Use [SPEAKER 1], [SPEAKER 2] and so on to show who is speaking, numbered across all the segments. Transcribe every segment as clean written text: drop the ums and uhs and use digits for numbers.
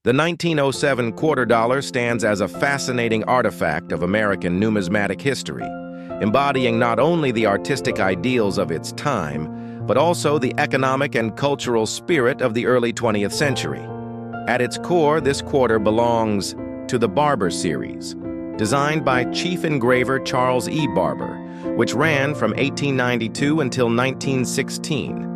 [SPEAKER 1] The 1907 quarter dollar stands as a fascinating artifact of American numismatic history, embodying not only the artistic ideals of its time, but also the economic and cultural spirit of the early 20th century. At its core, this quarter belongs to the Barber series, designed by Chief Engraver Charles E. Barber, which ran from 1892 until 1916.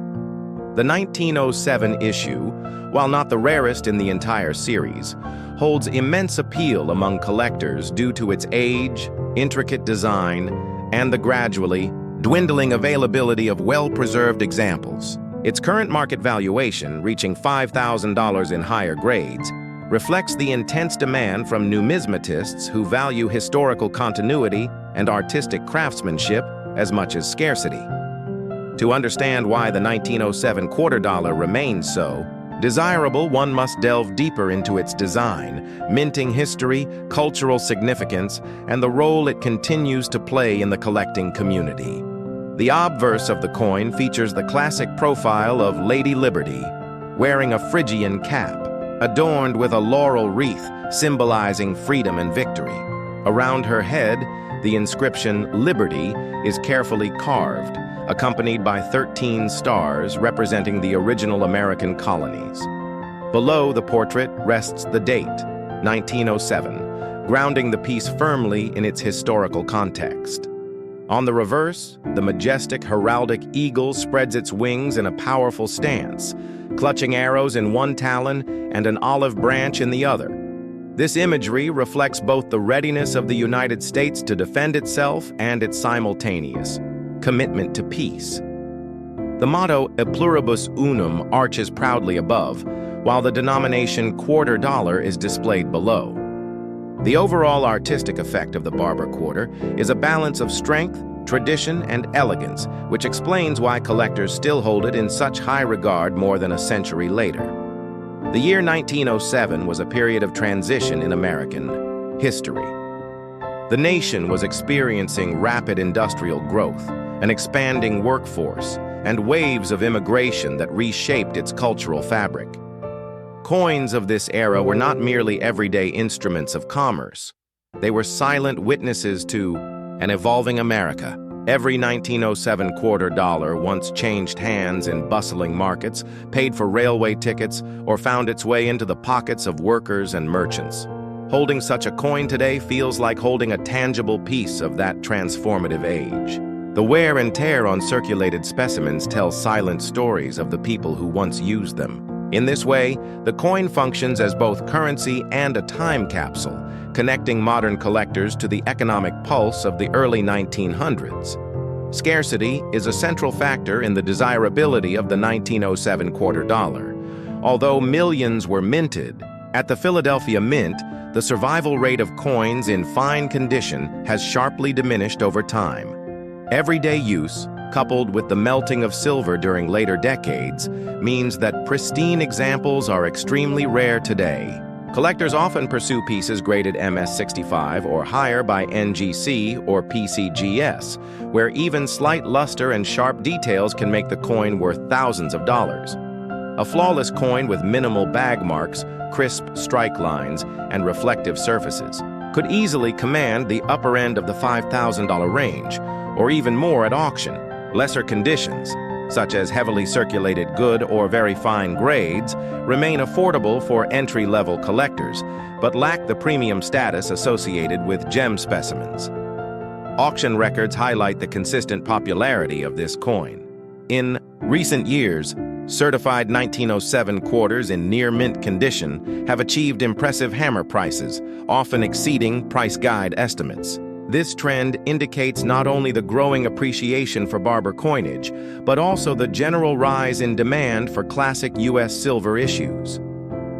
[SPEAKER 1] The 1907 issue, while not the rarest in the entire series, holds immense appeal among collectors due to its age, intricate design, and the gradually dwindling availability of well-preserved examples. Its current market valuation, reaching $5,000 in higher grades, reflects the intense demand from numismatists who value historical continuity and artistic craftsmanship as much as scarcity. To understand why the 1907 quarter dollar remains so desirable, one must delve deeper into its design, minting history, cultural significance, and the role it continues to play in the collecting community. The obverse of the coin features the classic profile of Lady Liberty, wearing a Phrygian cap, adorned with a laurel wreath symbolizing freedom and victory. Around her head, the inscription Liberty is carefully carved, accompanied by 13 stars representing the original American colonies. Below the portrait rests the date, 1907, grounding the piece firmly in its historical context. On the reverse, the majestic heraldic eagle spreads its wings in a powerful stance, clutching arrows in one talon and an olive branch in the other. This imagery reflects both the readiness of the United States to defend itself and its simultaneous commitment to peace. The motto E pluribus unum arches proudly above, while the denomination quarter dollar is displayed below. The overall artistic effect of the Barber quarter is a balance of strength, tradition, and elegance, which explains why collectors still hold it in such high regard more than a century later. The year 1907 was a period of transition in American history. The nation was experiencing rapid industrial growth, an expanding workforce, and waves of immigration that reshaped its cultural fabric. Coins of this era were not merely everyday instruments of commerce. They were silent witnesses to an evolving America. Every 1907 quarter dollar once changed hands in bustling markets, paid for railway tickets, or found its way into the pockets of workers and merchants. Holding such a coin today feels like holding a tangible piece of that transformative age. The wear and tear on circulated specimens tell silent stories of the people who once used them. In this way, the coin functions as both currency and a time capsule, connecting modern collectors to the economic pulse of the early 1900s. Scarcity is a central factor in the desirability of the 1907 quarter dollar. Although millions were minted, at the Philadelphia Mint, the survival rate of coins in fine condition has sharply diminished over time. Everyday use, coupled with the melting of silver during later decades, means that pristine examples are extremely rare today. Collectors often pursue pieces graded MS65 or higher by NGC or PCGS, where even slight luster and sharp details can make the coin worth thousands of dollars. A flawless coin with minimal bag marks, crisp strike lines, and reflective surfaces could easily command the upper end of the $5,000 range, or even more at auction. Lesser conditions, such as heavily circulated good or very fine grades, remain affordable for entry-level collectors, but lack the premium status associated with gem specimens. Auction records highlight the consistent popularity of this coin. In recent years, certified 1907 quarters in near-mint condition have achieved impressive hammer prices, often exceeding price guide estimates. This trend indicates not only the growing appreciation for Barber coinage, but also the general rise in demand for classic U.S. silver issues.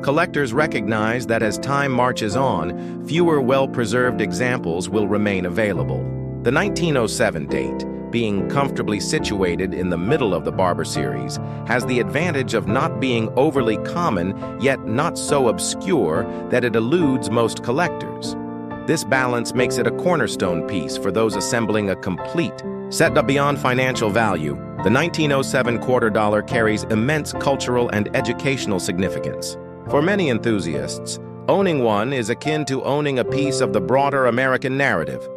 [SPEAKER 1] Collectors recognize that as time marches on, fewer well-preserved examples will remain available. The 1907 date, being comfortably situated in the middle of the Barber series, has the advantage of not being overly common, yet not so obscure that it eludes most collectors. This balance makes it a cornerstone piece for those assembling a complete set. Beyond financial value, the 1907 quarter dollar carries immense cultural and educational significance. For many enthusiasts, owning one is akin to owning a piece of the broader American narrative.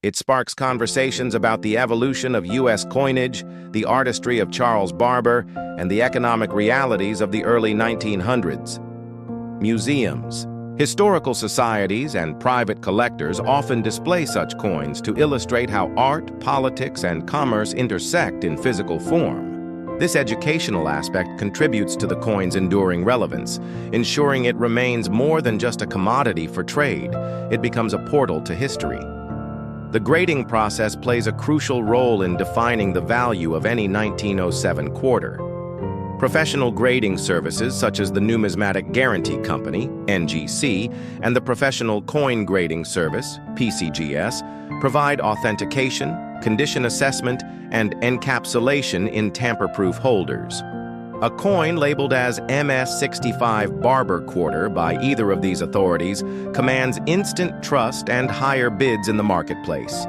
[SPEAKER 1] It sparks conversations about the evolution of U.S. coinage, the artistry of Charles Barber, and the economic realities of the early 1900s. Museums, historical societies, and private collectors often display such coins to illustrate how art, politics, and commerce intersect in physical form. This educational aspect contributes to the coin's enduring relevance, ensuring it remains more than just a commodity for trade. It becomes a portal to history. The grading process plays a crucial role in defining the value of any 1907 quarter. Professional grading services such as the Numismatic Guarantee Company, NGC, and the Professional Coin Grading Service, PCGS, provide authentication, condition assessment, and encapsulation in tamper-proof holders. A coin labeled as MS-65 Barber Quarter by either of these authorities commands instant trust and higher bids in the marketplace.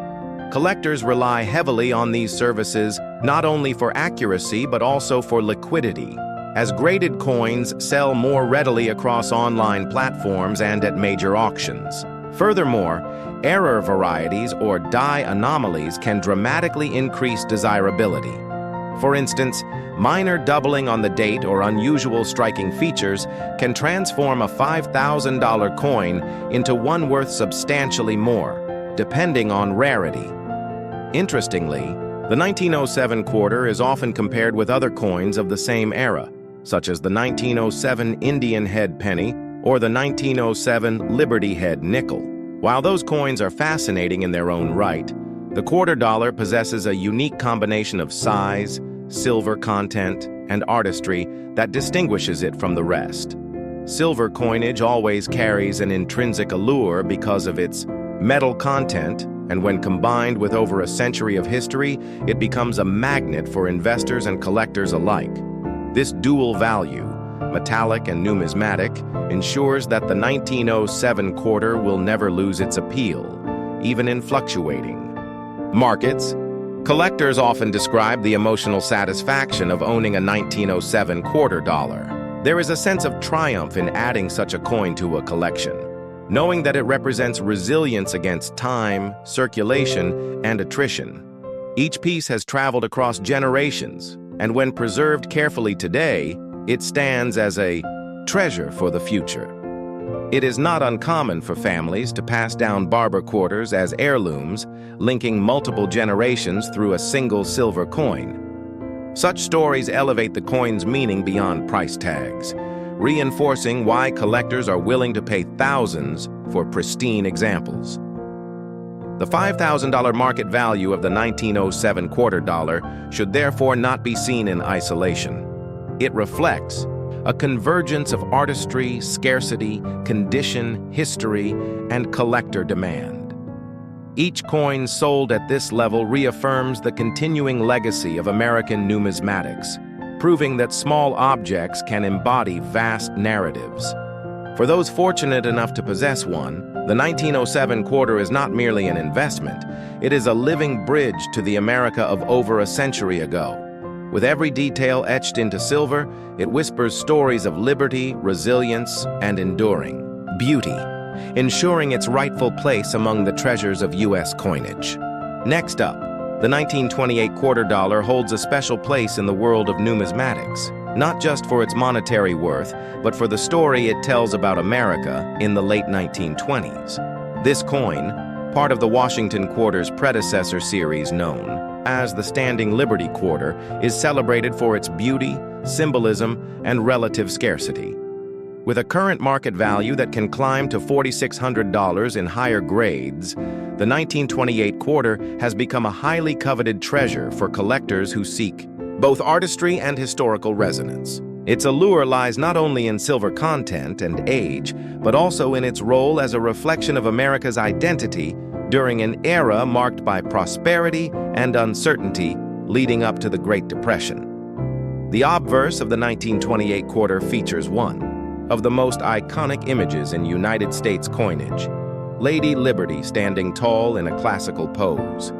[SPEAKER 1] Collectors rely heavily on these services not only for accuracy but also for liquidity, as graded coins sell more readily across online platforms and at major auctions. Furthermore, error varieties or die anomalies can dramatically increase desirability. For instance, minor doubling on the date or unusual striking features can transform a $5,000 coin into one worth substantially more, depending on rarity. Interestingly, the 1907 quarter is often compared with other coins of the same era, such as the 1907 Indian head penny or the 1907 Liberty head nickel. While those coins are fascinating in their own right, the quarter dollar possesses a unique combination of size, silver content, and artistry that distinguishes it from the rest. Silver coinage always carries an intrinsic allure because of its metal content, and when combined with over a century of history, it becomes a magnet for investors and collectors alike. This dual value, metallic and numismatic, ensures that the 1907 quarter will never lose its appeal, even in fluctuating markets. Collectors often describe the emotional satisfaction of owning a 1907 quarter dollar. There is a sense of triumph in adding such a coin to a collection, knowing that it represents resilience against time, circulation, and attrition. Each piece has traveled across generations, and when preserved carefully today, it stands as a treasure for the future. It is not uncommon for families to pass down Barber quarters as heirlooms, linking multiple generations through a single silver coin. Such stories elevate the coin's meaning beyond price tags, reinforcing why collectors are willing to pay thousands for pristine examples. The $5,000 market value of the 1907 quarter dollar should therefore not be seen in isolation. It reflects a convergence of artistry, scarcity, condition, history, and collector demand. Each coin sold at this level reaffirms the continuing legacy of American numismatics, proving that small objects can embody vast narratives. For those fortunate enough to possess one, the 1907 quarter is not merely an investment, it is a living bridge to the America of over a century ago. With every detail etched into silver, it whispers stories of liberty, resilience, and enduring beauty, ensuring its rightful place among the treasures of U.S. coinage. Next up, the 1928 quarter dollar holds a special place in the world of numismatics, not just for its monetary worth, but for the story it tells about America in the late 1920s. This coin, part of the Washington Quarter's predecessor series known as the Standing Liberty Quarter, is celebrated for its beauty, symbolism, and relative scarcity. With a current market value that can climb to $4,600 in higher grades, the 1928 quarter has become a highly coveted treasure for collectors who seek both artistry and historical resonance. Its allure lies not only in silver content and age, but also in its role as a reflection of America's identity during an era marked by prosperity and uncertainty leading up to the Great Depression. The obverse of the 1928 quarter features one of the most iconic images in United States coinage, Lady Liberty standing tall in a classical pose.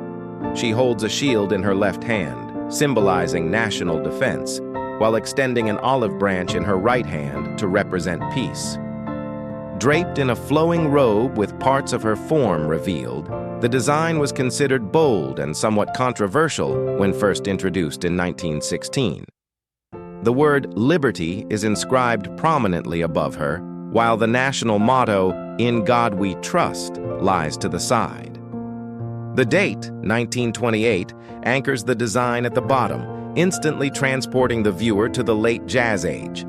[SPEAKER 1] She holds a shield in her left hand, symbolizing national defense, while extending an olive branch in her right hand to represent peace. Draped in a flowing robe with parts of her form revealed, the design was considered bold and somewhat controversial when first introduced in 1916. The word liberty is inscribed prominently above her, while the national motto, "In God We Trust," lies to the side. The date, 1928, anchors the design at the bottom, instantly transporting the viewer to the late Jazz Age.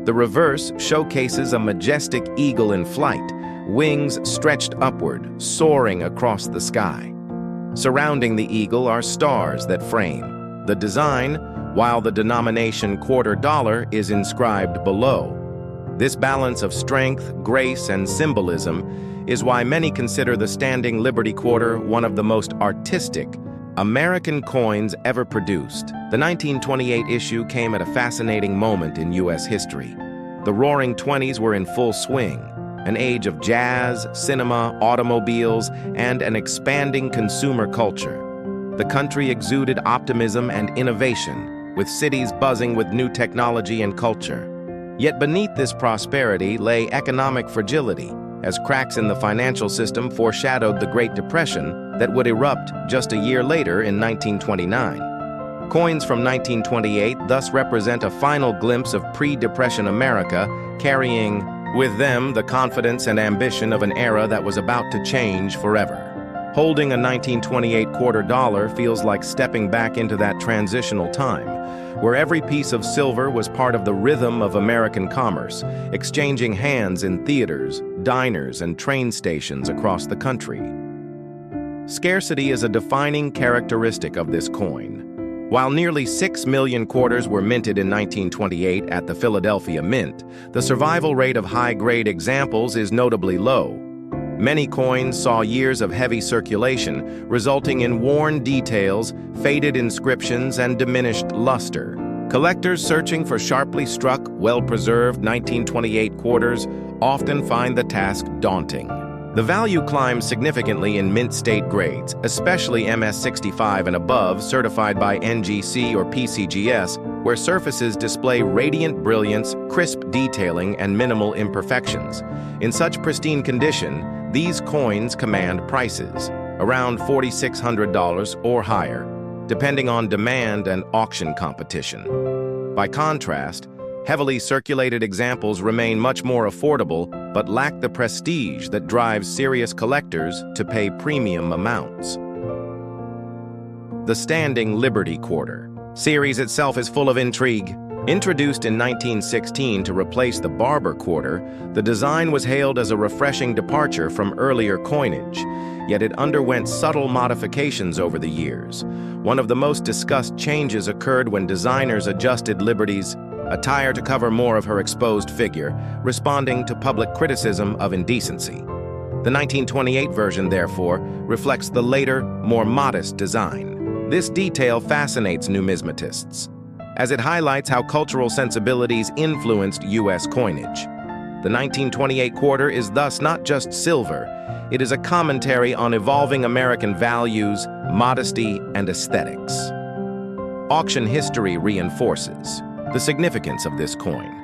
[SPEAKER 1] The reverse showcases a majestic eagle in flight, wings stretched upward, soaring across the sky. Surrounding the eagle are stars that frame the design, while the denomination $quarter is inscribed below. This balance of strength, grace, and symbolism is why many consider the Standing Liberty Quarter one of the most artistic American coins ever produced. The 1928 issue came at a fascinating moment in U.S. history. The Roaring Twenties were in full swing, an age of jazz, cinema, automobiles, and an expanding consumer culture. The country exuded optimism and innovation, with cities buzzing with new technology and culture. Yet beneath this prosperity lay economic fragility, as cracks in the financial system foreshadowed the Great Depression that would erupt just a year later in 1929. Coins from 1928 thus represent a final glimpse of pre-Depression America, carrying with them the confidence and ambition of an era that was about to change forever. Holding a 1928 $quarter feels like stepping back into that transitional time, where every piece of silver was part of the rhythm of American commerce, exchanging hands in theaters, diners, and train stations across the country. Scarcity is a defining characteristic of this coin. While nearly 6 million quarters were minted in 1928 at the Philadelphia Mint, the survival rate of high-grade examples is notably low. Many coins saw years of heavy circulation, resulting in worn details, faded inscriptions, and diminished luster. Collectors searching for sharply struck, well-preserved 1928 quarters often find the task daunting. The value climbs significantly in mint state grades, especially MS65 and above, certified by NGC or PCGS, where surfaces display radiant brilliance, crisp detailing, and minimal imperfections. In such pristine condition, these coins command prices, around $4,600 or higher, depending on demand and auction competition. By contrast, heavily circulated examples remain much more affordable but lack the prestige that drives serious collectors to pay premium amounts. The Standing Liberty Quarter series itself is full of intrigue. Introduced in 1916 to replace the Barber Quarter, the design was hailed as a refreshing departure from earlier coinage, yet it underwent subtle modifications over the years. One of the most discussed changes occurred when designers adjusted Liberty's attire to cover more of her exposed figure, responding to public criticism of indecency. The 1928 version, therefore, reflects the later, more modest design. This detail fascinates numismatists, as it highlights how cultural sensibilities influenced U.S. coinage. The 1928 quarter is thus not just silver, it is a commentary on evolving American values, modesty, and aesthetics. Auction history reinforces the significance of this coin.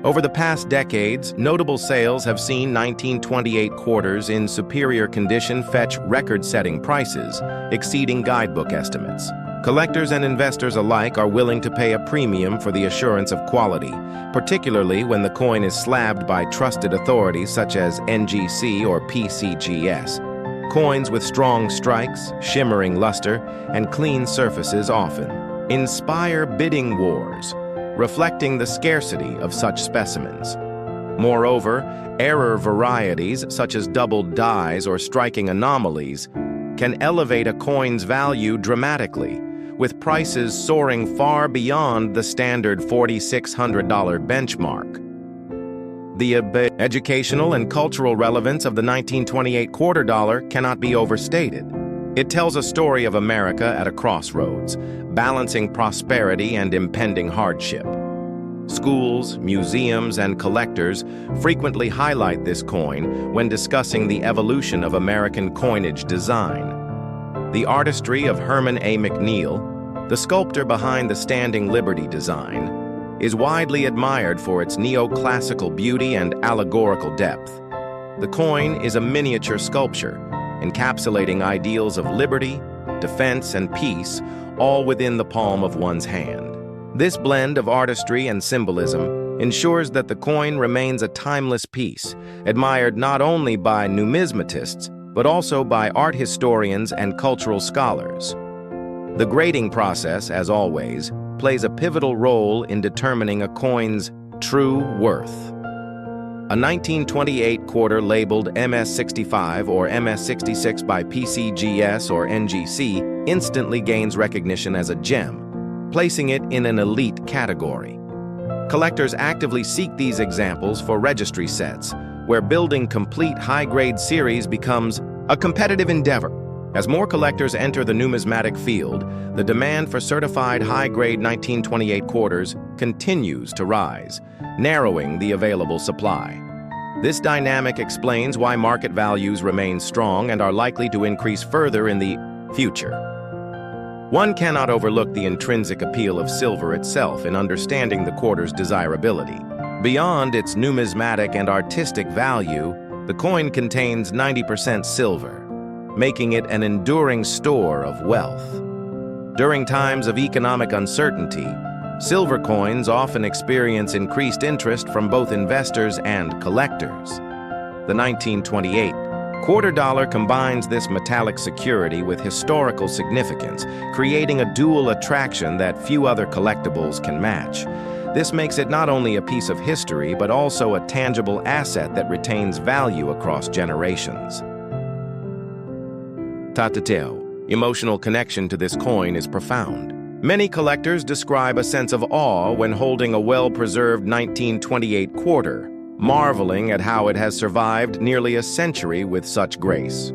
[SPEAKER 1] Over the past decades, notable sales have seen 1928 quarters in superior condition fetch record-setting prices, exceeding guidebook estimates. Collectors and investors alike are willing to pay a premium for the assurance of quality, particularly when the coin is slabbed by trusted authorities such as NGC or PCGS. Coins with strong strikes, shimmering luster, and clean surfaces often inspire bidding wars, reflecting the scarcity of such specimens. Moreover, error varieties such as doubled dies or striking anomalies can elevate a coin's value dramatically, with prices soaring far beyond the standard $4,600 benchmark. The educational and cultural relevance of the 1928 quarter dollar cannot be overstated. It tells a story of America at a crossroads, balancing prosperity and impending hardship. Schools, museums, and collectors frequently highlight this coin when discussing the evolution of American coinage design. The artistry of Herman A. McNeil, The sculptor behind the Standing Liberty design is widely admired for its neoclassical beauty and allegorical depth. The coin is a miniature sculpture, encapsulating ideals of liberty, defense, and peace, all within the palm of one's hand. This blend of artistry and symbolism ensures that the coin remains a timeless piece, admired not only by numismatists, but also by art historians and cultural scholars. The grading process, as always, plays a pivotal role in determining a coin's true worth. A 1928 quarter labeled MS65 or MS66 by PCGS or NGC instantly gains recognition as a gem, placing it in an elite category. Collectors actively seek these examples for registry sets, where building complete high-grade series becomes a competitive endeavor. As more collectors enter the numismatic field, the demand for certified high-grade 1928 quarters continues to rise, narrowing the available supply. This dynamic explains why market values remain strong and are likely to increase further in the future. One cannot overlook the intrinsic appeal of silver itself in understanding the quarter's desirability. Beyond its numismatic and artistic value, the coin contains 90% silver, making it an enduring store of wealth. During times of economic uncertainty, silver coins often experience increased interest from both investors and collectors. The 1928 quarter dollar combines this metallic security with historical significance, creating a dual attraction that few other collectibles can match. This makes it not only a piece of history, but also a tangible asset that retains value across generations. Tatateo, emotional connection to this coin is profound. Many collectors describe a sense of awe when holding a well-preserved 1928 quarter, marveling at how it has survived nearly a century with such grace.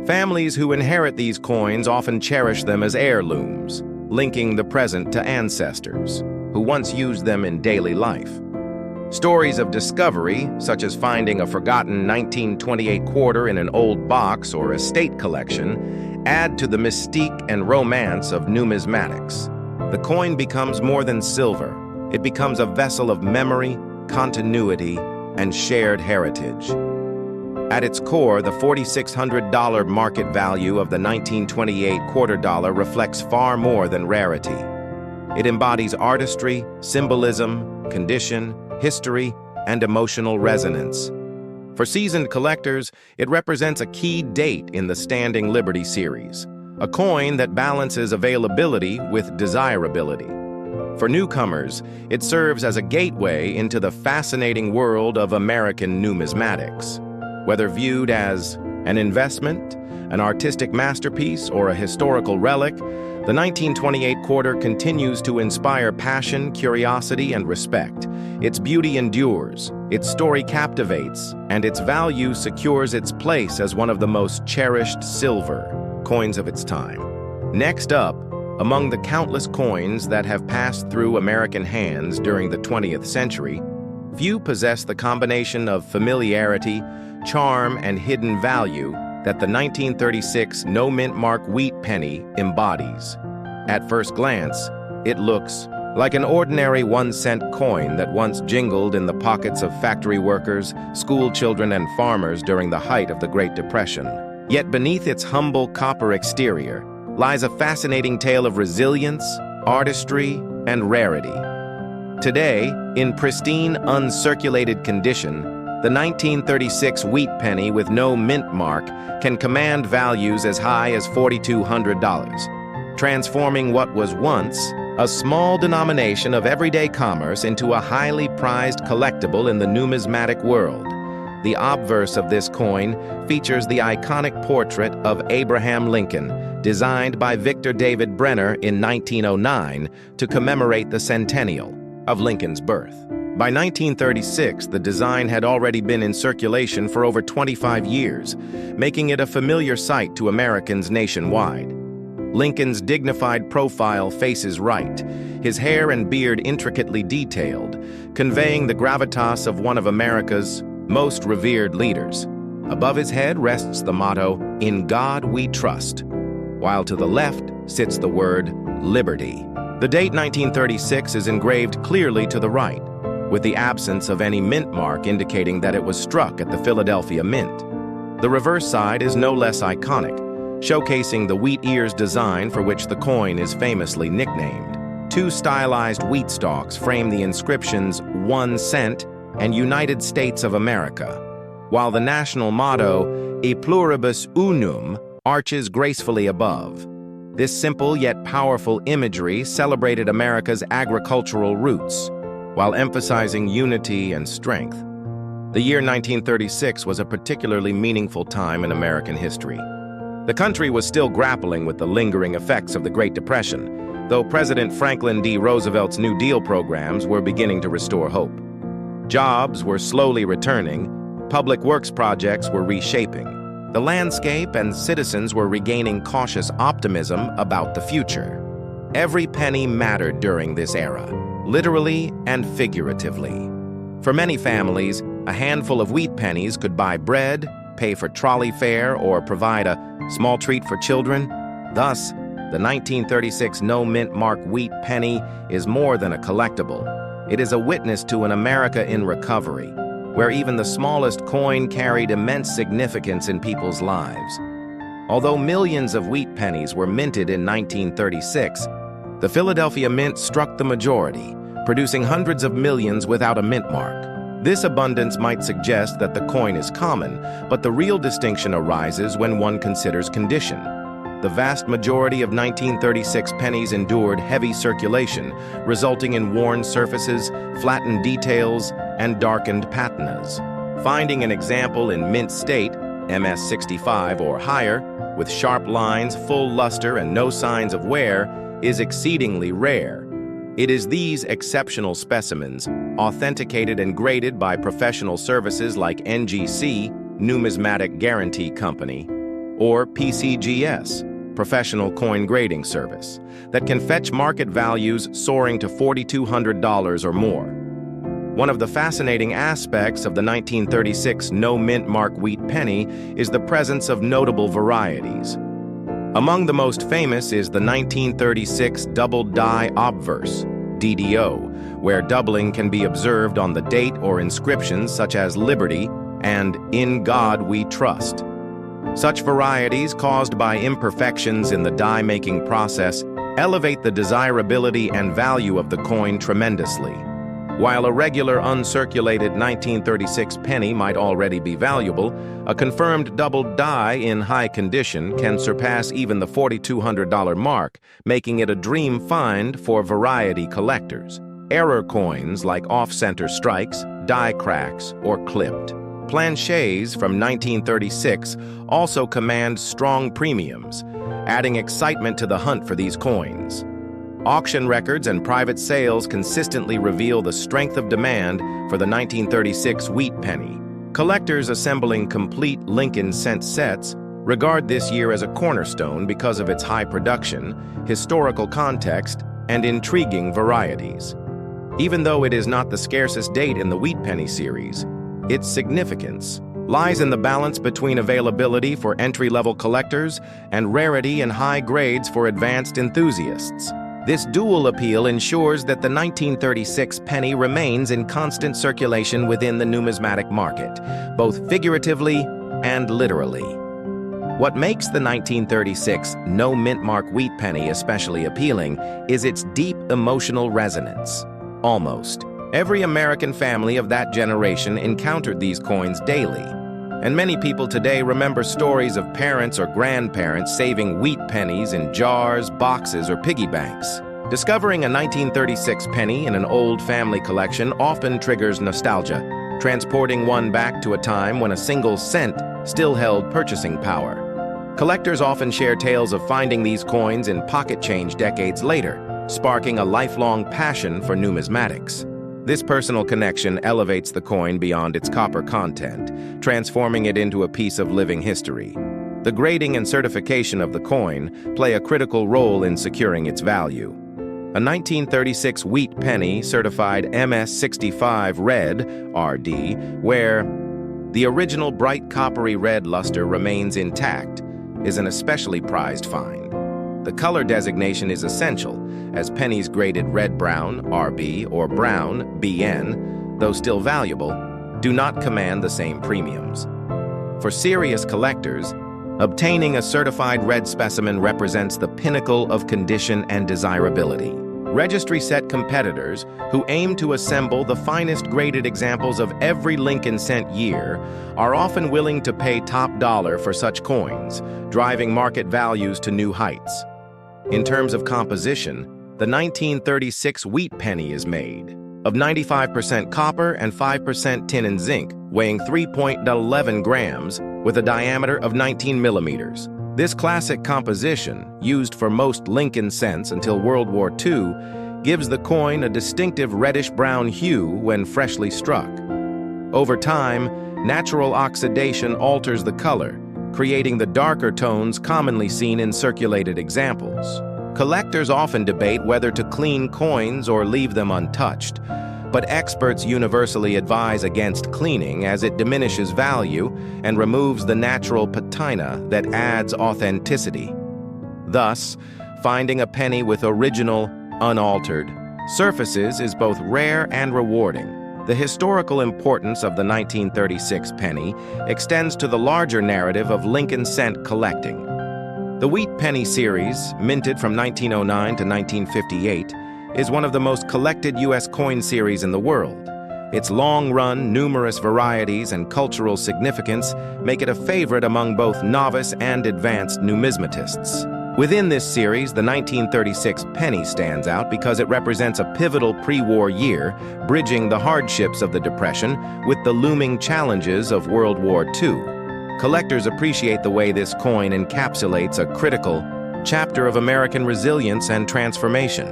[SPEAKER 1] Families who inherit these coins often cherish them as heirlooms, linking the present to ancestors who once used them in daily life. Stories of discovery, such as finding a forgotten 1928 quarter in an old box or estate collection, add to the mystique and romance of numismatics. The coin becomes more than silver. It becomes a vessel of memory, continuity, and shared heritage. At its core, the $4,600 market value of the 1928 quarter dollar reflects far more than rarity. It embodies artistry, symbolism, condition, history, and emotional resonance. For seasoned collectors, it represents a key date in the Standing Liberty series, a coin that balances availability with desirability. For newcomers, it serves as a gateway into the fascinating world of American numismatics. Whether viewed as an investment, an artistic masterpiece, or a historical relic, the 1928 quarter continues to inspire passion, curiosity, and respect. Its beauty endures, its story captivates, and its value secures its place as one of the most cherished silver coins of its time. Next up, among the countless coins that have passed through American hands during the 20th century, few possess the combination of familiarity, charm, and hidden value that the 1936 no-mint mark wheat penny embodies. At first glance, it looks like an ordinary 1-cent coin that once jingled in the pockets of factory workers, school children, and farmers during the height of the Great Depression. Yet beneath its humble copper exterior lies a fascinating tale of resilience, artistry, and rarity. Today, in pristine, uncirculated condition, the 1936 wheat penny with no mint mark can command values as high as $4,200, transforming what was once a small denomination of everyday commerce into a highly prized collectible in the numismatic world. The obverse of this coin features the iconic portrait of Abraham Lincoln, designed by Victor David Brenner in 1909 to commemorate the centennial of Lincoln's birth. By 1936, the design had already been in circulation for over 25 years, making it a familiar sight to Americans nationwide. Lincoln's dignified profile faces right, his hair and beard intricately detailed, conveying the gravitas of one of America's most revered leaders. Above his head rests the motto, "In God We Trust," while to the left sits the word Liberty. The date 1936 is engraved clearly to the right, with the absence of any mint mark indicating that it was struck at the Philadelphia Mint. The reverse side is no less iconic, showcasing the wheat ears design for which the coin is famously nicknamed. Two stylized wheat stalks frame the inscriptions 1 cent and United States of America, while the national motto, E pluribus unum, arches gracefully above. This simple yet powerful imagery celebrated America's agricultural roots, while emphasizing unity and strength. The year 1936 was a particularly meaningful time in American history. The country was still grappling with the lingering effects of the Great Depression, though President Franklin D. Roosevelt's New Deal programs were beginning to restore hope. Jobs were slowly returning, public works projects were reshaping. The landscape and citizens were regaining cautious optimism about the future. Every penny mattered during this era, literally and figuratively. For many families, a handful of wheat pennies could buy bread, pay for trolley fare, or provide a small treat for children. Thus, the 1936 no-mint mark wheat penny is more than a collectible. It is a witness to an America in recovery, where even the smallest coin carried immense significance in people's lives. Although millions of wheat pennies were minted in 1936, the Philadelphia Mint struck the majority, producing hundreds of millions without a mint mark. This abundance might suggest that the coin is common, but the real distinction arises when one considers condition. The vast majority of 1936 pennies endured heavy circulation, resulting in worn surfaces, flattened details, and darkened patinas. Finding an example in mint state, MS-65 or higher, with sharp lines, full luster, and no signs of wear, is exceedingly rare. It is these exceptional specimens, authenticated and graded by professional services like NGC, Numismatic Guarantee Company, or PCGS, Professional Coin Grading Service, that can fetch market values soaring to $4,200 or more. One of the fascinating aspects of the 1936 no-mint mark wheat penny is the presence of notable varieties. Among the most famous is the 1936 double die obverse, DDO, where doubling can be observed on the date or inscriptions such as Liberty and In God We Trust. Such varieties, caused by imperfections in the die-making process, elevate the desirability and value of the coin tremendously. While a regular uncirculated 1936 penny might already be valuable, a confirmed double die in high condition can surpass even the $4,200 mark, making it a dream find for variety collectors. Error coins like off-center strikes, die cracks, or clipped. Planchets from 1936 also command strong premiums, adding excitement to the hunt for these coins. Auction records and private sales consistently reveal the strength of demand for the 1936 wheat penny. Collectors assembling complete Lincoln cent sets regard this year as a cornerstone because of its high production, historical context, and intriguing varieties. Even though it is not the scarcest date in the wheat penny series, its significance lies in the balance between availability for entry-level collectors and rarity and high grades for advanced enthusiasts. This dual appeal ensures that the 1936 penny remains in constant circulation within the numismatic market, both figuratively and literally. What makes the 1936 no-mint mark wheat penny especially appealing is its deep emotional resonance. Almost every American family of that generation encountered these coins daily, and many people today remember stories of parents or grandparents saving wheat pennies in jars, boxes, or piggy banks. Discovering a 1936 penny in an old family collection often triggers nostalgia, transporting one back to a time when a single cent still held purchasing power. Collectors often share tales of finding these coins in pocket change decades later, sparking a lifelong passion for numismatics. This personal connection elevates the coin beyond its copper content, transforming it into a piece of living history. The grading and certification of the coin play a critical role in securing its value. A 1936 wheat penny certified MS-65 red, RD, where the original bright coppery red luster remains intact, is an especially prized find. The color designation is essential, as pennies graded red-brown, RB, or brown, BN, though still valuable, do not command the same premiums. For serious collectors, obtaining a certified red specimen represents the pinnacle of condition and desirability. Registry-set competitors who aim to assemble the finest graded examples of every Lincoln cent year are often willing to pay top dollar for such coins, driving market values to new heights. In terms of composition, the 1936 wheat penny is made of 95% copper and 5% tin and zinc, weighing 3.11 grams with a diameter of 19 millimeters. This classic composition, used for most Lincoln cents until World War II, gives the coin a distinctive reddish-brown hue when freshly struck. Over time, natural oxidation alters the color, creating the darker tones commonly seen in circulated examples. Collectors often debate whether to clean coins or leave them untouched, but experts universally advise against cleaning as it diminishes value and removes the natural patina that adds authenticity. Thus, finding a penny with original, unaltered surfaces is both rare and rewarding. The historical importance of the 1936 penny extends to the larger narrative of Lincoln cent collecting. The wheat penny series, minted from 1909 to 1958, is one of the most collected U.S. coin series in the world. Its long-run, numerous varieties and cultural significance make it a favorite among both novice and advanced numismatists. Within this series, the 1936 penny stands out because it represents a pivotal pre-war year, bridging the hardships of the Depression with the looming challenges of World War II. Collectors appreciate the way this coin encapsulates a critical chapter of American resilience and transformation.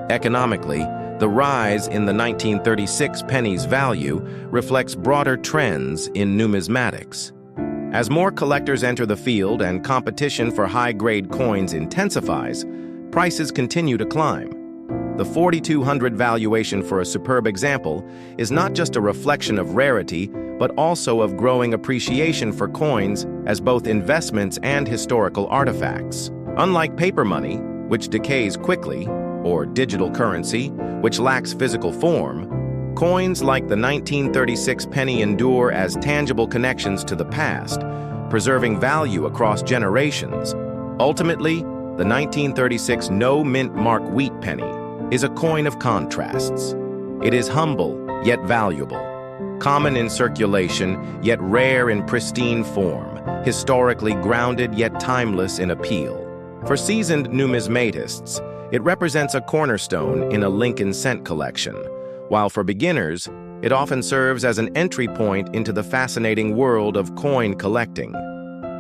[SPEAKER 1] Economically, the rise in the 1936 penny's value reflects broader trends in numismatics. As more collectors enter the field and competition for high-grade coins intensifies, prices continue to climb. The $4,200 valuation for a superb example is not just a reflection of rarity, but also of growing appreciation for coins as both investments and historical artifacts. Unlike paper money, which decays quickly, or digital currency, which lacks physical form, coins like the 1936 penny endure as tangible connections to the past, preserving value across generations. Ultimately, the 1936 no-mint mark wheat penny is a coin of contrasts. It is humble, yet valuable, common in circulation, yet rare in pristine form, historically grounded, yet timeless in appeal. For seasoned numismatists, it represents a cornerstone in a Lincoln cent collection, while for beginners, it often serves as an entry point into the fascinating world of coin collecting.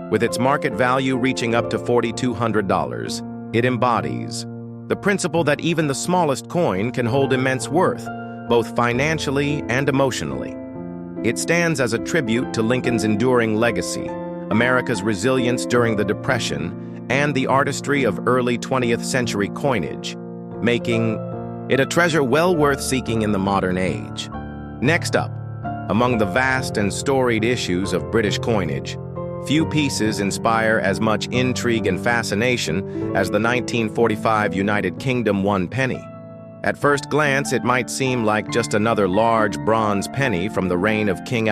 [SPEAKER 1] With its market value reaching up to $4,200, it embodies the principle that even the smallest coin can hold immense worth, both financially and emotionally. It stands as a tribute to Lincoln's enduring legacy, America's resilience during the Depression, and the artistry of early 20th century coinage, making it a treasure well worth seeking in the modern age. Next up, among the vast and storied issues of British coinage, few pieces inspire as much intrigue and fascination as the 1945 United Kingdom one penny. At first glance, it might seem like just another large bronze penny from the reign of King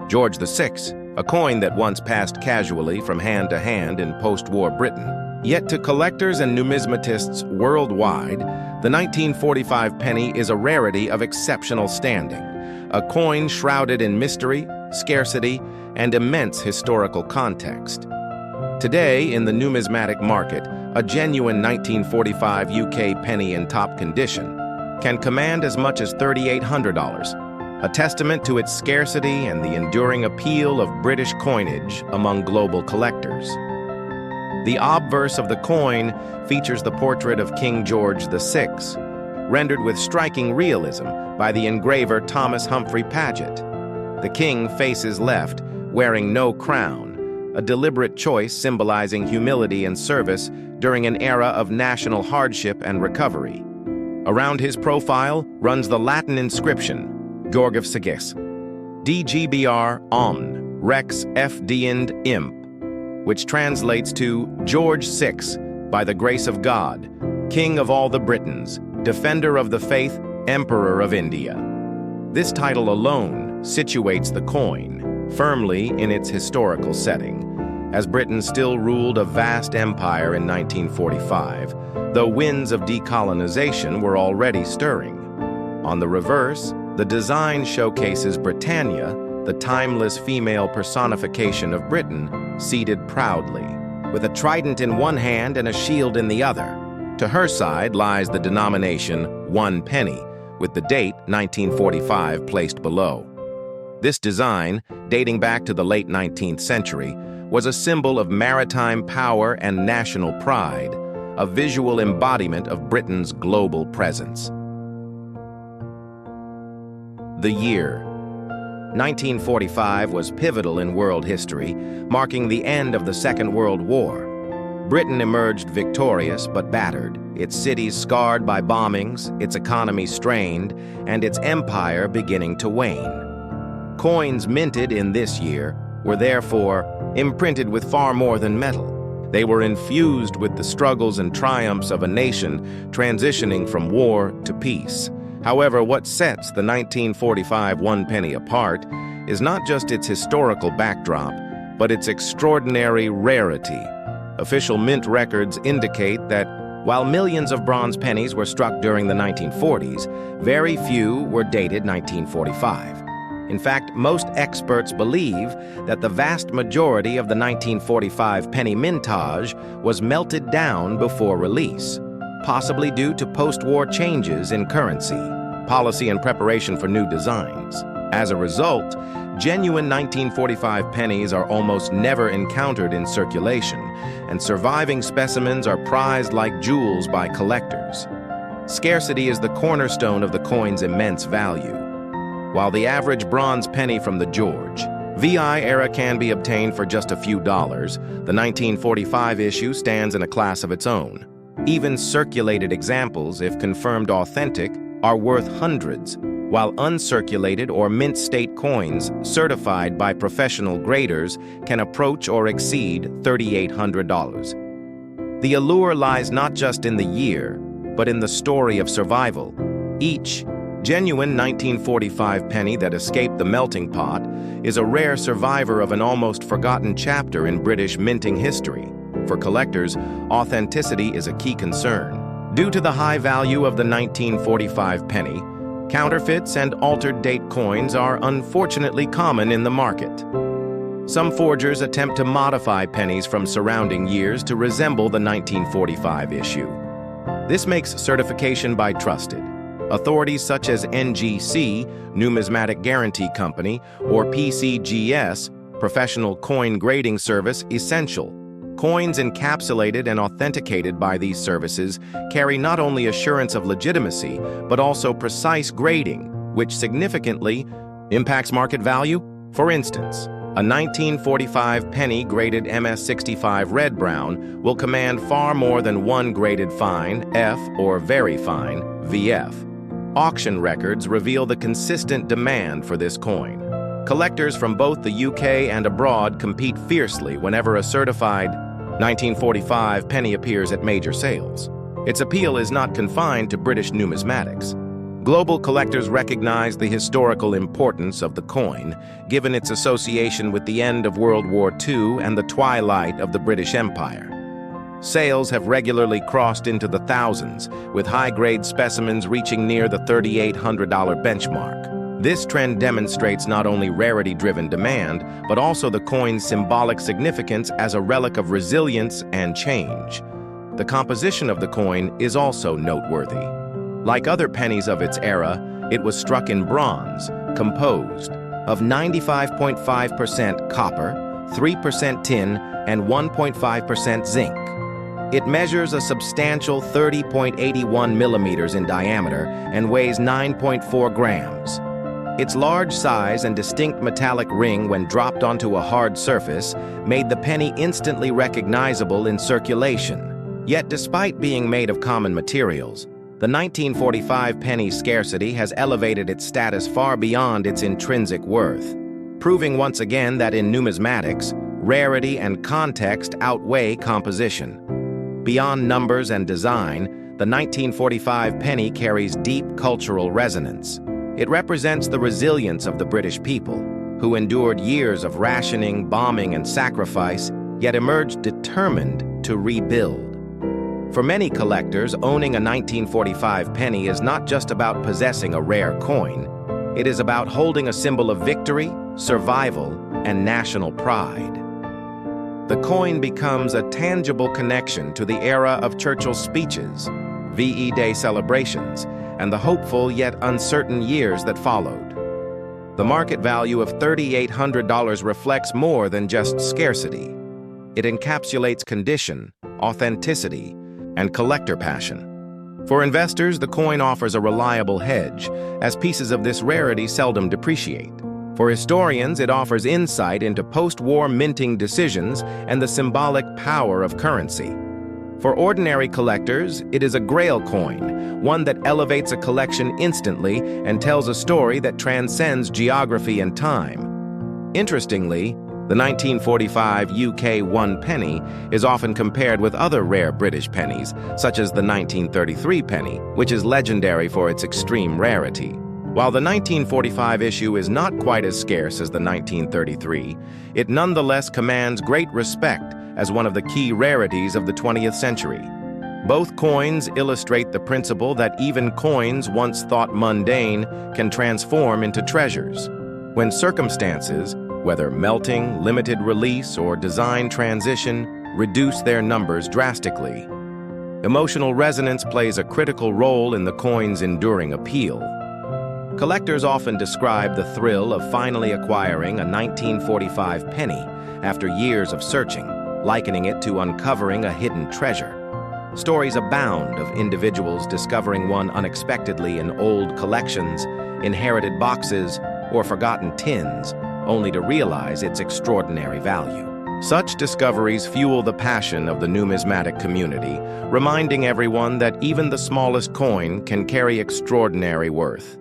[SPEAKER 1] George VI, a coin that once passed casually from hand to hand in post-war Britain. Yet to collectors and numismatists worldwide, the 1945 penny is a rarity of exceptional standing, a coin shrouded in mystery, scarcity, and immense historical context. Today, in the numismatic market, a genuine 1945 UK penny in top condition can command as much as $3,800, a testament to its scarcity and the enduring appeal of British coinage among global collectors. The obverse of the coin features the portrait of King George VI, rendered with striking realism by the engraver Thomas Humphrey Paget. The king faces left, wearing no crown, a deliberate choice symbolizing humility and service during an era of national hardship and recovery. Around his profile runs the Latin inscription, Georgif Sagis, DGBR Omn, Rex F Diend Imp, which translates to George VI, by the grace of God, King of all the Britons, Defender of the Faith, Emperor of India. This title alone situates the coin firmly in its historical setting, as Britain still ruled a vast empire in 1945, though winds of decolonization were already stirring. On the reverse, the design showcases Britannia, the timeless female personification of Britain, seated proudly, with a trident in one hand and a shield in the other. To her side lies the denomination 1 penny, with the date 1945 placed below. This design, dating back to the late 19th century, was a symbol of maritime power and national pride, a visual embodiment of Britain's global presence. The year 1945 was pivotal in world history, marking the end of the Second World War. Britain emerged victorious but battered, its cities scarred by bombings, its economy strained, and its empire beginning to wane. Coins minted in this year were therefore imprinted with far more than metal. They were infused with the struggles and triumphs of a nation transitioning from war to peace. However, what sets the 1945 1 penny apart is not just its historical backdrop, but its extraordinary rarity. Official mint records indicate that while millions of bronze pennies were struck during the 1940s, very few were dated 1945. In fact, most experts believe that the vast majority of the 1945 penny mintage was melted down before release, possibly due to post-war changes in currency, policy, and preparation for new designs. As a result, genuine 1945 pennies are almost never encountered in circulation, and surviving specimens are prized like jewels by collectors. Scarcity is the cornerstone of the coin's immense value. While the average bronze penny from the George VI era can be obtained for just a few dollars, the 1945 issue stands in a class of its own. Even circulated examples, if confirmed authentic, are worth hundreds, while uncirculated or mint state coins certified by professional graders can approach or exceed $3,800. The allure lies not just in the year, but in the story of survival. Each genuine 1945 penny that escaped the melting pot is a rare survivor of an almost forgotten chapter in British minting history. For collectors, authenticity is a key concern. Due to the high value of the 1945 penny, counterfeits and altered date coins are unfortunately common in the market. Some forgers attempt to modify pennies from surrounding years to resemble the 1945 issue. This makes certification by trusted authorities such as NGC, Numismatic Guarantee Company, or PCGS, Professional Coin Grading Service, essential. Coins encapsulated and authenticated by these services carry not only assurance of legitimacy, but also precise grading, which significantly impacts market value. For instance, a 1945 penny graded MS65 red-brown will command far more than one graded fine F or very fine VF. Auction records reveal the consistent demand for this coin. Collectors from both the UK and abroad compete fiercely whenever a certified 1945 penny appears at major sales. Its appeal is not confined to British numismatics. Global collectors recognize the historical importance of the coin, given its association with the end of World War II and the twilight of the British Empire. Sales have regularly crossed into the thousands, with high-grade specimens reaching near the $3,800 benchmark. This trend demonstrates not only rarity-driven demand, but also the coin's symbolic significance as a relic of resilience and change. The composition of the coin is also noteworthy. Like other pennies of its era, it was struck in bronze, composed of 95.5% copper, 3% tin, and 1.5% zinc. It measures a substantial 30.81 millimeters in diameter and weighs 9.4 grams. Its large size and distinct metallic ring when dropped onto a hard surface made the penny instantly recognizable in circulation. Yet despite being made of common materials, the 1945 penny's scarcity has elevated its status far beyond its intrinsic worth, proving once again that in numismatics, rarity and context outweigh composition. Beyond numbers and design, the 1945 penny carries deep cultural resonance. It represents the resilience of the British people, who endured years of rationing, bombing, and sacrifice, yet emerged determined to rebuild. For many collectors, owning a 1945 penny is not just about possessing a rare coin. It is about holding a symbol of victory, survival, and national pride. The coin becomes a tangible connection to the era of Churchill's speeches, VE Day celebrations, and the hopeful yet uncertain years that followed. The market value of $3,800 reflects more than just scarcity. It encapsulates condition, authenticity, and collector passion. For investors, the coin offers a reliable hedge, as pieces of this rarity seldom depreciate. For historians, it offers insight into post-war minting decisions and the symbolic power of currency. For ordinary collectors, it is a grail coin, one that elevates a collection instantly and tells a story that transcends geography and time. Interestingly, the 1945 UK 1 penny is often compared with other rare British pennies, such as the 1933 penny, which is legendary for its extreme rarity. While the 1945 issue is not quite as scarce as the 1933, it nonetheless commands great respect as one of the key rarities of the 20th century. Both coins illustrate the principle that even coins once thought mundane can transform into treasures. When circumstances, whether melting, limited release, or design transition, reduce their numbers drastically, emotional resonance plays a critical role in the coin's enduring appeal. Collectors often describe the thrill of finally acquiring a 1945 penny after years of searching, likening it to uncovering a hidden treasure. Stories abound of individuals discovering one unexpectedly in old collections, inherited boxes, or forgotten tins, only to realize its extraordinary value. Such discoveries fuel the passion of the numismatic community, reminding everyone that even the smallest coin can carry extraordinary worth.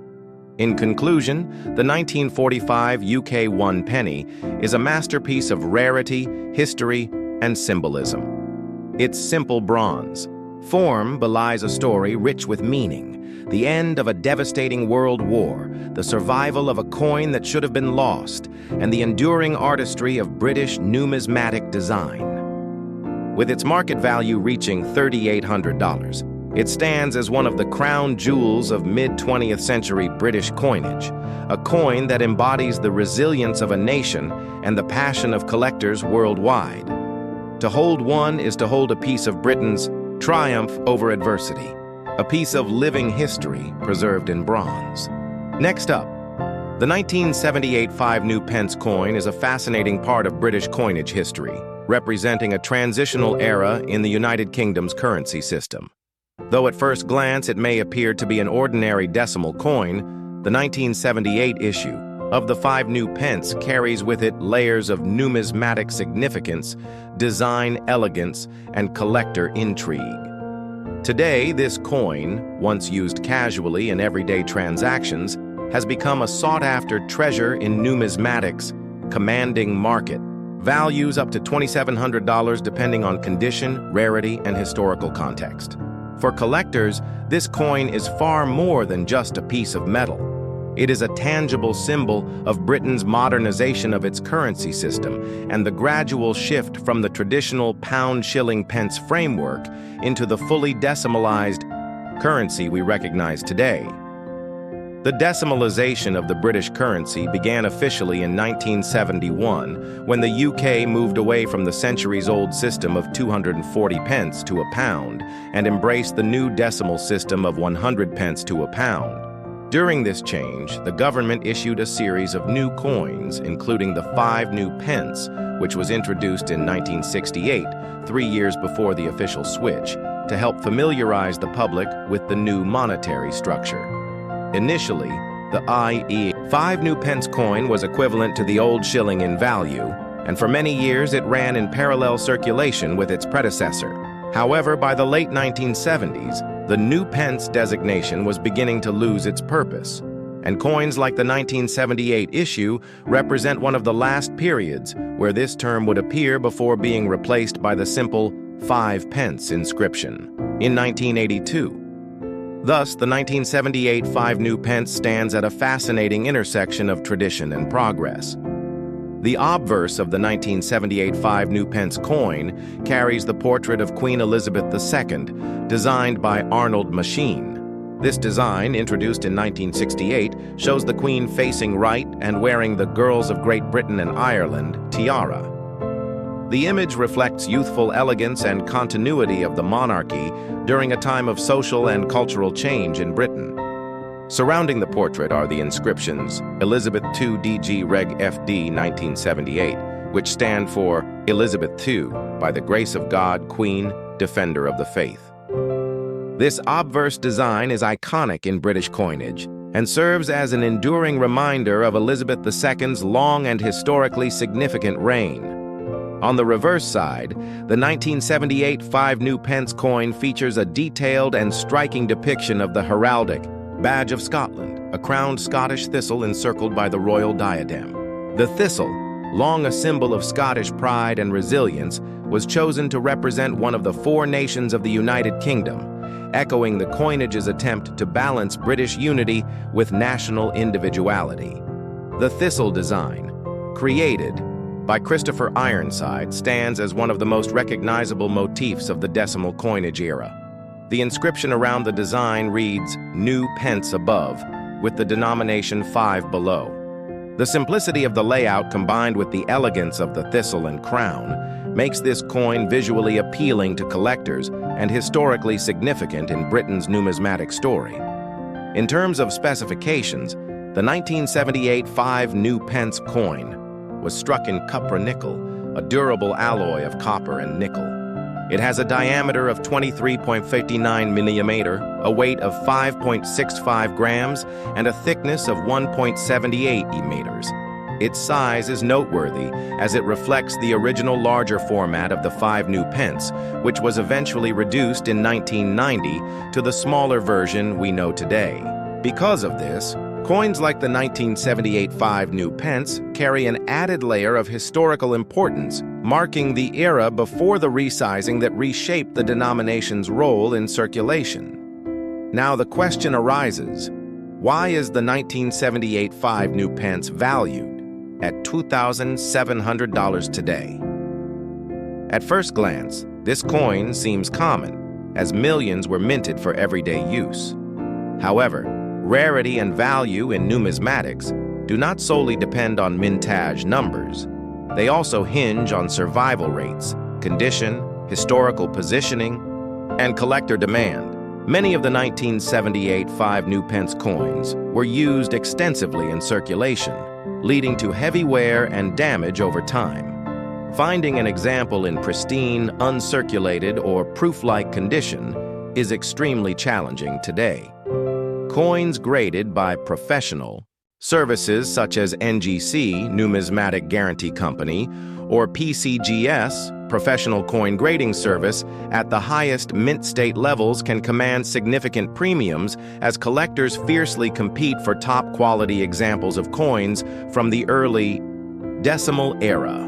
[SPEAKER 1] In conclusion, the 1945 UK 1 penny is a masterpiece of rarity, history, and symbolism. Its simple bronze form belies a story rich with meaning, the end of a devastating world war, the survival of a coin that should have been lost, and the enduring artistry of British numismatic design. With its market value reaching $3,800, it stands as one of the crown jewels of mid-20th century British coinage, a coin that embodies the resilience of a nation and the passion of collectors worldwide. To hold one is to hold a piece of Britain's triumph over adversity, a piece of living history preserved in bronze. Next up, the 1978 5 pence coin is a fascinating part of British coinage history, representing a transitional era in the United Kingdom's currency system. Though at first glance it may appear to be an ordinary decimal coin, the 1978 issue of the 5 pence carries with it layers of numismatic significance, design elegance, and collector intrigue. Today, this coin, once used casually in everyday transactions, has become a sought-after treasure in numismatics, commanding market. Values up to $2,700 depending on condition, rarity, and historical context. For collectors, this coin is far more than just a piece of metal. It is a tangible symbol of Britain's modernization of its currency system and the gradual shift from the traditional pound-shilling-pence framework into the fully decimalized currency we recognize today. The decimalization of the British currency began officially in 1971 when the UK moved away from the centuries-old system of 240 pence to a pound and embraced the new decimal system of 100 pence to a pound. During this change, the government issued a series of new coins, including the 5 pence, which was introduced in 1968, 3 years before the official switch, to help familiarize the public with the new monetary structure. Initially, the i.e. 5 pence coin was equivalent to the old shilling in value, and for many years it ran in parallel circulation with its predecessor. However, by the late 1970s, the new pence designation was beginning to lose its purpose, and coins like the 1978 issue represent one of the last periods where this term would appear before being replaced by the simple 5 pence inscription in 1982. Thus, the 1978 5 new pence stands at a fascinating intersection of tradition and progress. The obverse of the 1978 5 new pence coin carries the portrait of Queen Elizabeth II, designed by Arnold Machine. This design, introduced in 1968, shows the Queen facing right and wearing the Girls of Great Britain and Ireland tiara. The image reflects youthful elegance and continuity of the monarchy during a time of social and cultural change in Britain. Surrounding the portrait are the inscriptions Elizabeth II DG Reg FD 1978, which stand for Elizabeth II, by the grace of God, Queen, Defender of the Faith. This obverse design is iconic in British coinage and serves as an enduring reminder of Elizabeth II's long and historically significant reign. On the reverse side, the 1978 5 new pence coin features a detailed and striking depiction of the heraldic Badge of Scotland, a crowned Scottish thistle encircled by the royal diadem. The thistle, long a symbol of Scottish pride and resilience, was chosen to represent one of the 4 nations of the United Kingdom, echoing the coinage's attempt to balance British unity with national individuality. The thistle design, created by Christopher Ironside, stands as one of the most recognizable motifs of the decimal coinage era. The inscription around the design reads, "New pence" above, with the denomination 5 below. The simplicity of the layout combined with the elegance of the thistle and crown makes this coin visually appealing to collectors and historically significant in Britain's numismatic story. In terms of specifications, the 1978 5 new pence coin was struck in cupra-nickel, a durable alloy of copper and nickel. It has a diameter of 23.59 millimeter, a weight of 5.65 grams, and a thickness of 1.78 meters. Its size is noteworthy as it reflects the original larger format of the 5 new pence, which was eventually reduced in 1990 to the smaller version we know today. Because of this, coins like the 1978 5 new pence carry an added layer of historical importance, marking the era before the resizing that reshaped the denomination's role in circulation. Now the question arises, why is the 1978 5 new pence valued at $2,700 today? At first glance, this coin seems common, as millions were minted for everyday use. However, rarity and value in numismatics do not solely depend on mintage numbers. They also hinge on survival rates, condition, historical positioning, and collector demand. Many of the 1978 5 new pence coins were used extensively in circulation, leading to heavy wear and damage over time. Finding an example in pristine, uncirculated, or proof-like condition is extremely challenging today. Coins graded by professional services such as NGC, Numismatic Guarantee Company, or PCGS, Professional Coin Grading Service, at the highest mint state levels can command significant premiums as collectors fiercely compete for top-quality examples of coins from the early decimal era.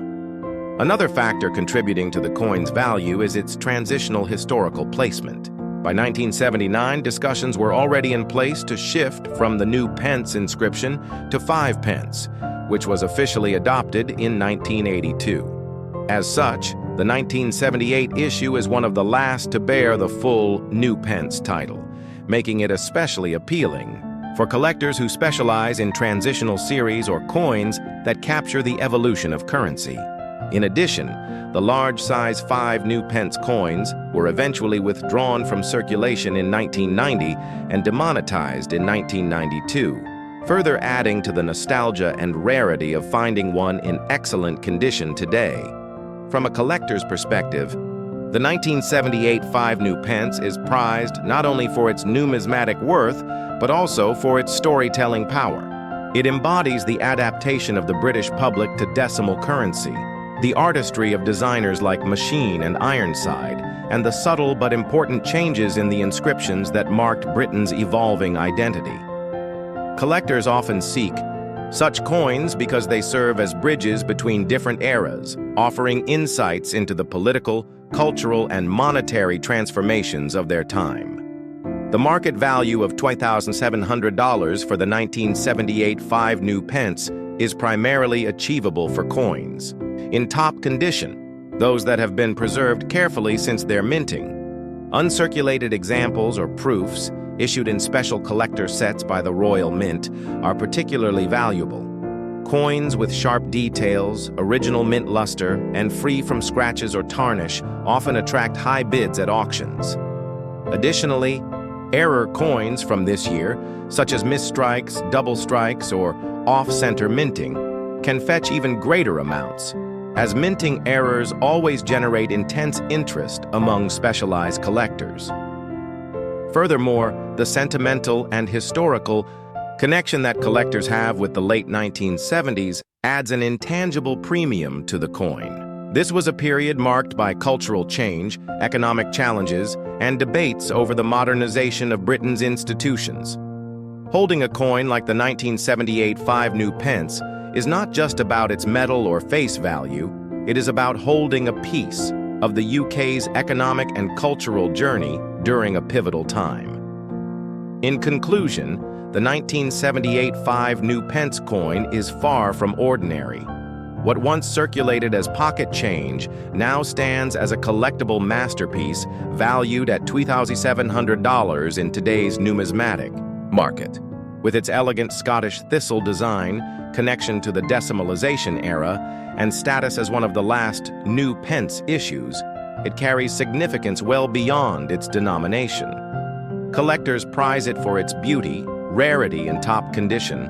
[SPEAKER 1] Another factor contributing to the coin's value is its transitional historical placement. By 1979, discussions were already in place to shift from the new pence inscription to 5 pence, which was officially adopted in 1982. As such, the 1978 issue is one of the last to bear the full new pence title, making it especially appealing for collectors who specialize in transitional series or coins that capture the evolution of currency. In addition, the large-size 5 new pence coins were eventually withdrawn from circulation in 1990 and demonetized in 1992, further adding to the nostalgia and rarity of finding one in excellent condition today. From a collector's perspective, the 1978 5 new pence is prized not only for its numismatic worth, but also for its storytelling power. It embodies the adaptation of the British public to decimal currency, the artistry of designers like Machine and Ironside, and the subtle but important changes in the inscriptions that marked Britain's evolving identity. Collectors often seek Such coins because they serve as bridges between different eras, offering insights into the political, cultural, and monetary transformations of their time. The market value of $2,700 for the 1978 5 new pence is primarily achievable for coins in top condition, those that have been preserved carefully since their minting. Uncirculated examples or proofs, issued in special collector sets by the Royal Mint, are particularly valuable. Coins with sharp details, original mint luster, and free from scratches or tarnish often attract high bids at auctions. Additionally, error coins from this year, such as misstrikes, double strikes, or off-center minting, can fetch even greater amounts, as minting errors always generate intense interest among specialized collectors. Furthermore, the sentimental and historical connection that collectors have with the late 1970s adds an intangible premium to the coin. This was a period marked by cultural change, economic challenges, and debates over the modernization of Britain's institutions. Holding a coin like the 1978 5 new pence is not just about its metal or face value, it is about holding a piece of the UK's economic and cultural journey during a pivotal time. In conclusion, the 1978 5 new pence coin is far from ordinary. What once circulated as pocket change now stands as a collectible masterpiece valued at $2,700 in today's numismatic market. With its elegant Scottish thistle design, connection to the decimalization era, and status as one of the last new pence issues, it carries significance well beyond its denomination. Collectors prize it for its beauty, rarity in top condition,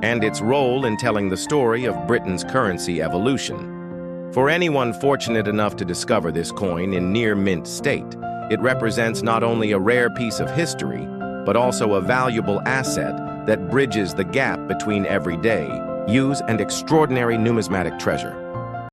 [SPEAKER 1] and its role in telling the story of Britain's currency evolution. For anyone fortunate enough to discover this coin in near mint state, it represents not only a rare piece of history, but also a valuable asset that bridges the gap between everyday use and extraordinary numismatic treasure.